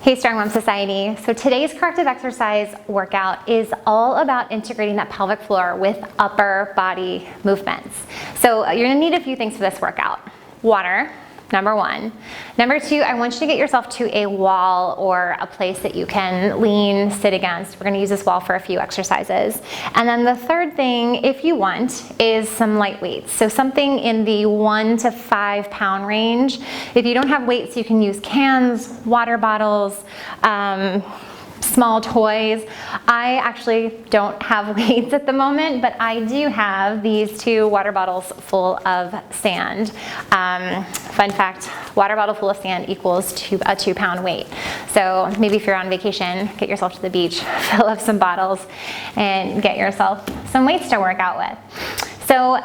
Hey Strong Mom Society. So today's corrective exercise workout is all about integrating that pelvic floor with upper body movements. So you're gonna need a few things for this workout. Water, number one. Number two, I want you to get yourself to a wall or a place that you can lean, sit against. We're gonna use this wall for a few exercises. And then the third thing, if you want, is some light weights. So something in the 1 to 5 pound range. If you don't have weights, you can use cans, water bottles, small toys. I actually don't have weights at the moment, but I do have these 2 water bottles full of sand. Fun fact, water bottle full of sand equals a 2 pound weight. So maybe if you're on vacation, get yourself to the beach, fill up some bottles, and get yourself some weights to work out with. So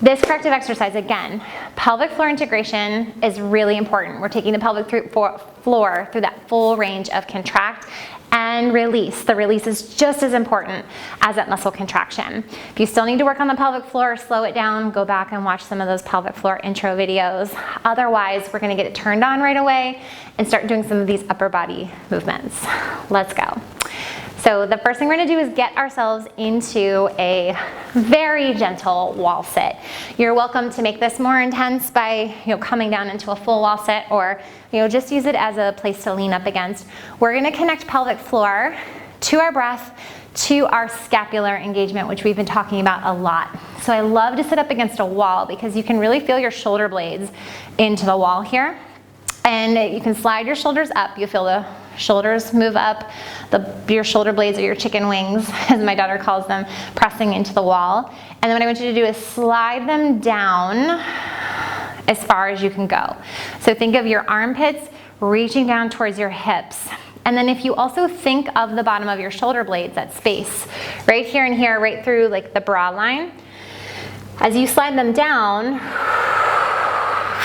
this corrective exercise, again, pelvic floor integration is really important. We're taking the pelvic floor through that full range of contract and release. The release is just as important as that muscle contraction. If you still need to work on the pelvic floor, slow it down, go back and watch some of those pelvic floor intro videos. Otherwise, we're gonna get it turned on right away and start doing some of these upper body movements. Let's go. So the first thing we're gonna do is get ourselves into a very gentle wall sit. You're welcome to make this more intense by coming down into a full wall sit, or just use it as a place to lean up against. We're gonna connect pelvic floor to our breath, to our scapular engagement, which we've been talking about a lot. So I love to sit up against a wall because you can really feel your shoulder blades into the wall here. And you can slide your shoulders up. You feel the shoulders move up, your shoulder blades or your chicken wings, as my daughter calls them, pressing into the wall. And then what I want you to do is slide them down as far as you can go. So think of your armpits reaching down towards your hips. And then if you also think of the bottom of your shoulder blades, that space, right here and here, right through like the bra line, as you slide them down,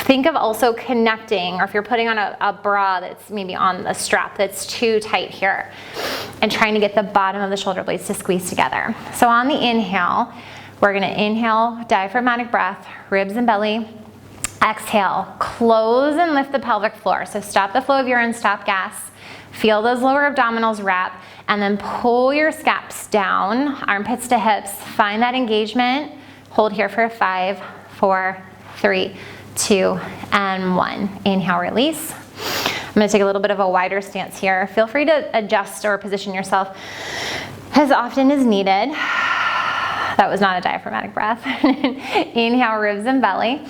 think of also connecting, or if you're putting on a bra that's maybe on the strap that's too tight here, and trying to get the bottom of the shoulder blades to squeeze together. So on the inhale, we're gonna inhale, diaphragmatic breath, ribs and belly. Exhale, close and lift the pelvic floor. So stop the flow of urine, stop gas. Feel those lower abdominals wrap, and then pull your scaps down, armpits to hips. Find that engagement. Hold here for 5, 4, 3, 2, and 1. Inhale, release. I'm gonna take a little bit of a wider stance here. Feel free to adjust or position yourself as often as needed. That was not a diaphragmatic breath. Inhale, ribs and belly.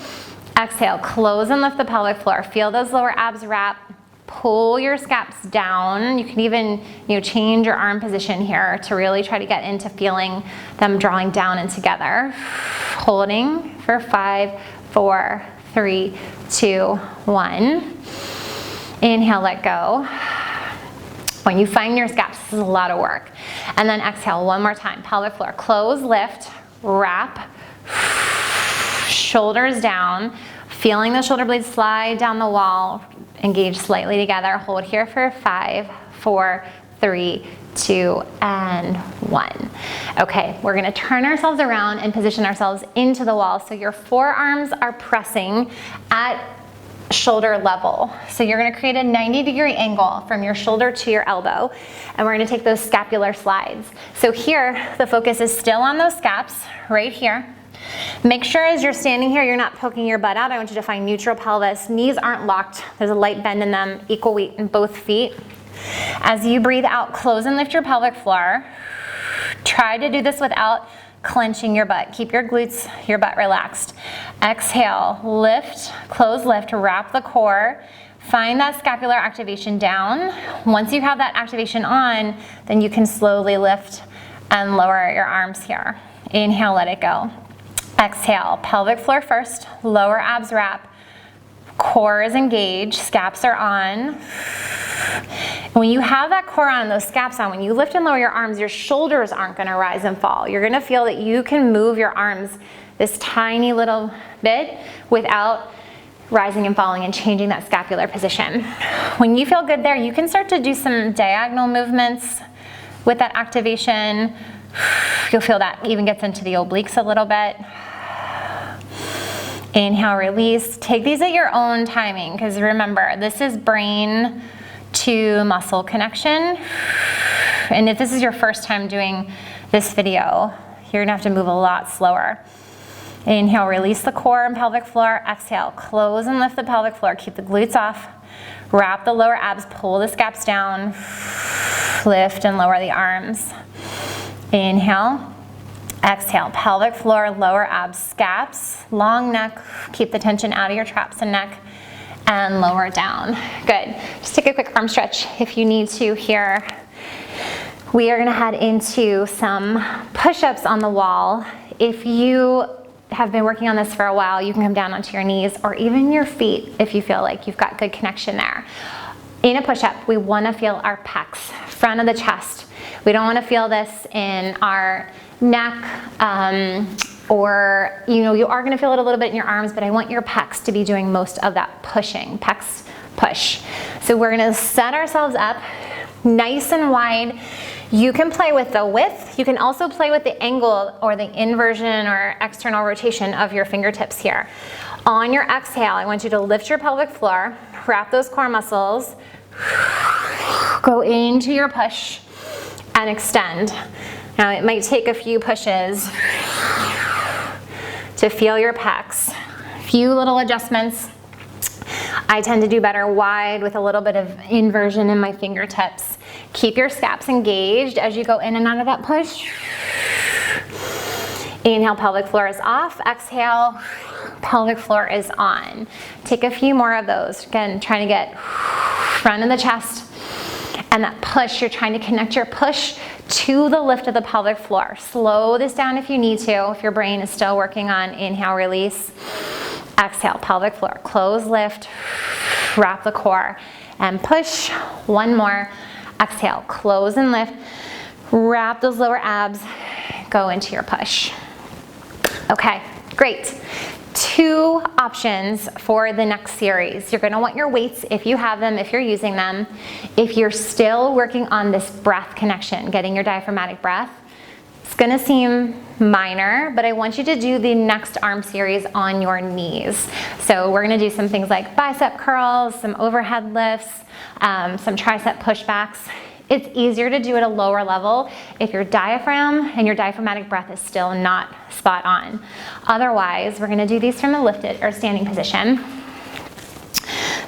Exhale, close and lift the pelvic floor. Feel those lower abs wrap. Pull your scaps down. You can even change your arm position here to really try to get into feeling them drawing down and together. Holding for 5, 4, 3, 2, 1. Inhale, let go. When you find your scaps, this is a lot of work. And then exhale one more time. Pelvic floor, close, lift, wrap, shoulders down, feeling the shoulder blades slide down the wall, engage slightly together. Hold here for 5, 4, 3, 2, and 1. Okay, we're gonna turn ourselves around and position ourselves into the wall. So your forearms are pressing at shoulder level. So you're gonna create a 90-degree angle from your shoulder to your elbow, and we're gonna take those scapular slides. So here, the focus is still on those scaps, right here. Make sure as you're standing here, you're not poking your butt out. I want you to find neutral pelvis. Knees aren't locked. There's a light bend in them, equal weight in both feet. As you breathe out, close and lift your pelvic floor. Try to do this without clenching your butt. Keep your glutes, your butt relaxed. Exhale, lift, close, lift, wrap the core. Find that scapular activation down. Once you have that activation on, then you can slowly lift and lower your arms here. Inhale, let it go. Exhale, pelvic floor first, lower abs wrap, core is engaged, scaps are on. When you have that core on and those scaps on, when you lift and lower your arms, your shoulders aren't gonna rise and fall. You're gonna feel that you can move your arms this tiny little bit without rising and falling and changing that scapular position. When you feel good there, you can start to do some diagonal movements with that activation. You'll feel that even gets into the obliques a little bit. Inhale, release. Take these at your own timing, because remember, this is brain to muscle connection. And if this is your first time doing this video, you're gonna have to move a lot slower. Inhale, release the core and pelvic floor. Exhale, close and lift the pelvic floor. Keep the glutes off. Wrap the lower abs, pull the scaps down. Lift and lower the arms. Inhale. Exhale, pelvic floor, lower abs, scaps, long neck. Keep the tension out of your traps and neck. And lower it down. Good. Just take a quick arm stretch if you need to here. We are gonna head into some push-ups on the wall. If you have been working on this for a while, you can come down onto your knees or even your feet if you feel like you've got good connection there. In a push-up, we wanna feel our pecs, front of the chest. We don't wanna feel this in our neck, or you are gonna feel it a little bit in your arms, but I want your pecs to be doing most of that pushing, pecs push. So we're gonna set ourselves up nice and wide. You can play with the width. You can also play with the angle or the inversion or external rotation of your fingertips here. On your exhale, I want you to lift your pelvic floor, wrap those core muscles, go into your push and extend. Now it might take a few pushes to feel your pecs. A few little adjustments. I tend to do better wide with a little bit of inversion in my fingertips. Keep your scaps engaged as you go in and out of that push. Inhale, pelvic floor is off. Exhale, pelvic floor is on. Take a few more of those. Again, trying to get front of the chest. And that push, you're trying to connect your push to the lift of the pelvic floor. Slow this down if you need to, if your brain is still working on inhale, release. Exhale, pelvic floor, close, lift, wrap the core, and push. One more. Exhale, close and lift. Wrap those lower abs, go into your push. Okay, great. 2 options for the next series. You're gonna want your weights if you have them, if you're using them. If you're still working on this breath connection, getting your diaphragmatic breath, it's gonna seem minor, but I want you to do the next arm series on your knees. So we're gonna do some things like bicep curls, some overhead lifts, some tricep pushbacks. It's easier to do at a lower level if your diaphragm and your diaphragmatic breath is still not spot on. Otherwise, we're gonna do these from a lifted or standing position.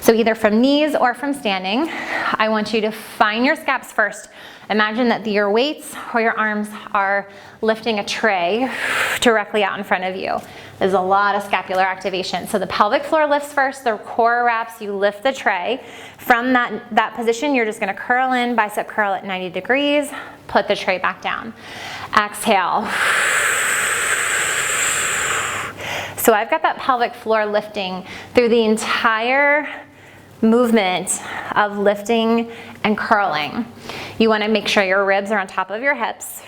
So either from knees or from standing. I want you to find your scaps first. Imagine that your weights or your arms are lifting a tray directly out in front of you. There's a lot of scapular activation. So the pelvic floor lifts first, the core wraps, you lift the tray. From that position, you're just gonna curl in, bicep curl at 90 degrees, put the tray back down. Exhale. So I've got that pelvic floor lifting through the entire movement of lifting and curling. You want to make sure your ribs are on top of your hips.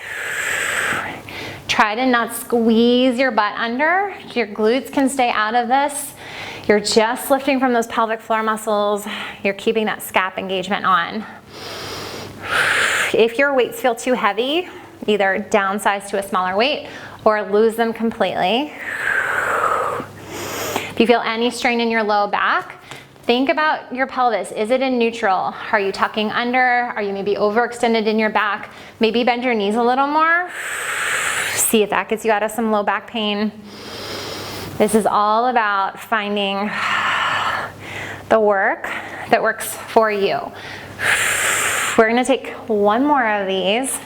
Try to not squeeze your butt under. Your glutes can stay out of this. You're just lifting from those pelvic floor muscles. You're keeping that scap engagement on. If your weights feel too heavy, either downsize to a smaller weight or lose them completely. If you feel any strain in your low back, think about your pelvis. Is it in neutral? Are you tucking under? Are you maybe overextended in your back? Maybe bend your knees a little more. See if that gets you out of some low back pain. This is all about finding the work that works for you. We're gonna take one more of these.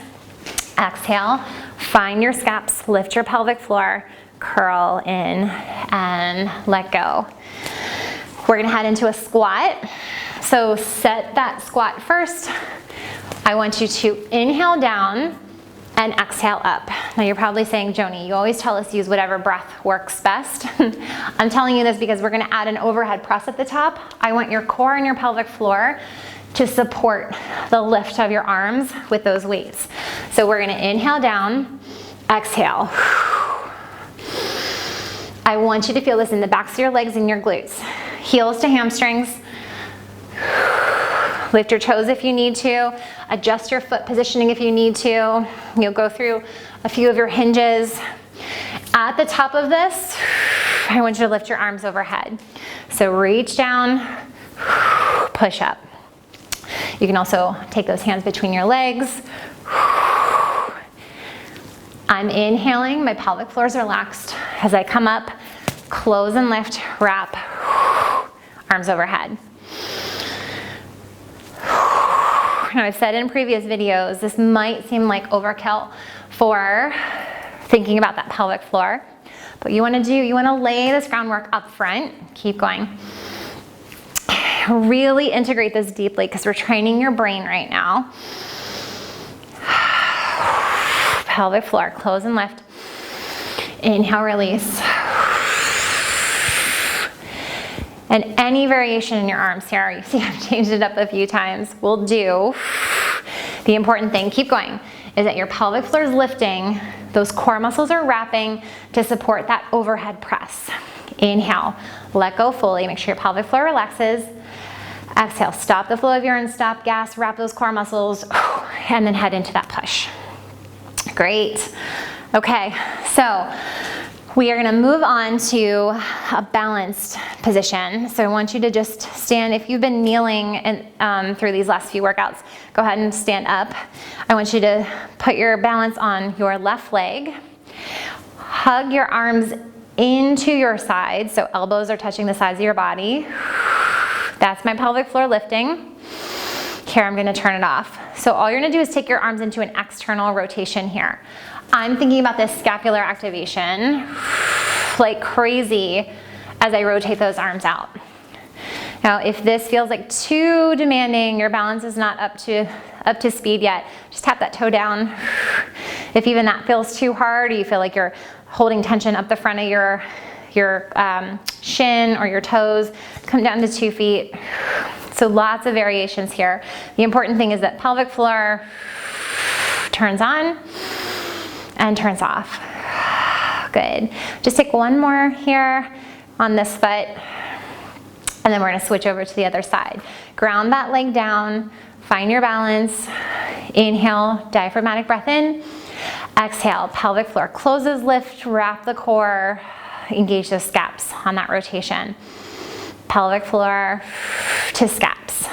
Exhale, find your scaps, lift your pelvic floor, curl in and let go. We're gonna head into a squat. So set that squat first. I want you to inhale down and exhale up. Now you're probably saying, Joni, you always tell us to use whatever breath works best. I'm telling you this because we're gonna add an overhead press at the top. I want your core and your pelvic floor to support the lift of your arms with those weights. So we're gonna inhale down, exhale. I want you to feel this in the backs of your legs and your glutes. Heels to hamstrings. Lift your toes if you need to. Adjust your foot positioning if you need to. You'll go through a few of your hinges. At the top of this, I want you to lift your arms overhead. So reach down, push up. You can also take those hands between your legs. I'm inhaling, my pelvic floor is relaxed. As I come up, close and lift, wrap, arms overhead. Now I've said in previous videos, this might seem like overkill for thinking about that pelvic floor. But you wanna lay this groundwork up front. Keep going. Really integrate this deeply because we're training your brain right now. Pelvic floor, close and lift. Inhale, release. And any variation in your arms here, you see I've changed it up a few times, will do. The important thing, keep going, is that your pelvic floor is lifting, those core muscles are wrapping to support that overhead press. Inhale, let go fully, make sure your pelvic floor relaxes. Exhale, stop the flow of urine, stop gas, wrap those core muscles, and then head into that push. Great. Okay, so we are gonna move on to a balanced position. So I want you to just stand. If you've been kneeling through these last few workouts, go ahead and stand up. I want you to put your balance on your left leg. Hug your arms into your sides, so elbows are touching the sides of your body. That's my pelvic floor lifting. Here, I'm gonna turn it off. So all you're gonna do is take your arms into an external rotation here. I'm thinking about this scapular activation like crazy as I rotate those arms out. Now, if this feels like too demanding, your balance is not up to speed yet, just tap that toe down. If even that feels too hard, or you feel like you're holding tension up the front of your shin or your toes, come down to 2 feet. So lots of variations here. The important thing is that pelvic floor turns on and turns off. Good. Just take one more here on this foot, and then we're gonna switch over to the other side. Ground that leg down, find your balance. Inhale, diaphragmatic breath in. Exhale, pelvic floor closes, lift, wrap the core, engage those scaps on that rotation. Pelvic floor to scaps.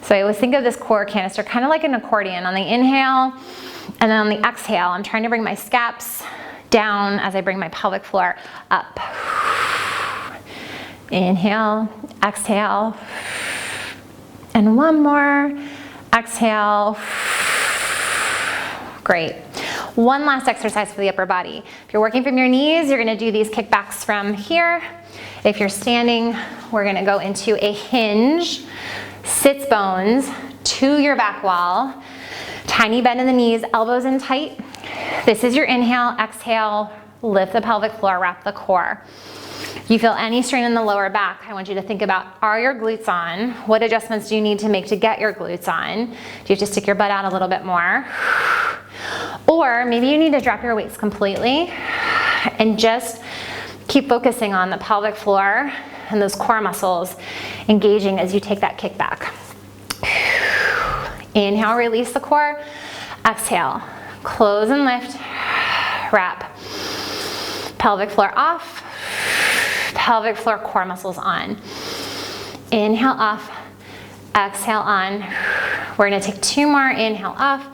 So I always think of this core canister kind of like an accordion. On the inhale, and then on the exhale, I'm trying to bring my scaps down as I bring my pelvic floor up. Inhale, exhale, and one more. Exhale. Great. One last exercise for the upper body. If you're working from your knees, you're gonna do these kickbacks from here. If you're standing, we're gonna go into a hinge, sits bones to your back wall. Tiny bend in the knees, elbows in tight. This is your inhale, exhale, lift the pelvic floor, wrap the core. If you feel any strain in the lower back, I want you to think about, are your glutes on? What adjustments do you need to make to get your glutes on? Do you have to stick your butt out a little bit more? Or maybe you need to drop your weights completely and just keep focusing on the pelvic floor and those core muscles engaging as you take that kick back. Inhale, release the core. Exhale, close and lift, wrap. Pelvic floor off, pelvic floor core muscles on. Inhale off, exhale on. We're gonna take 2 more, inhale off,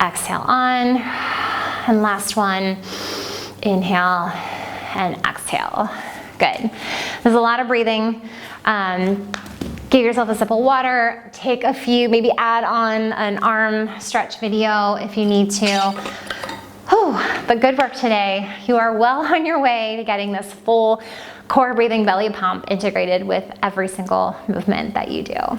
exhale on, and last one, inhale and exhale. Good. There's a lot of breathing. Give yourself a sip of water, take a few, maybe add on an arm stretch video if you need to. Whew, but good work today. You are well on your way to getting this full core breathing belly pump integrated with every single movement that you do.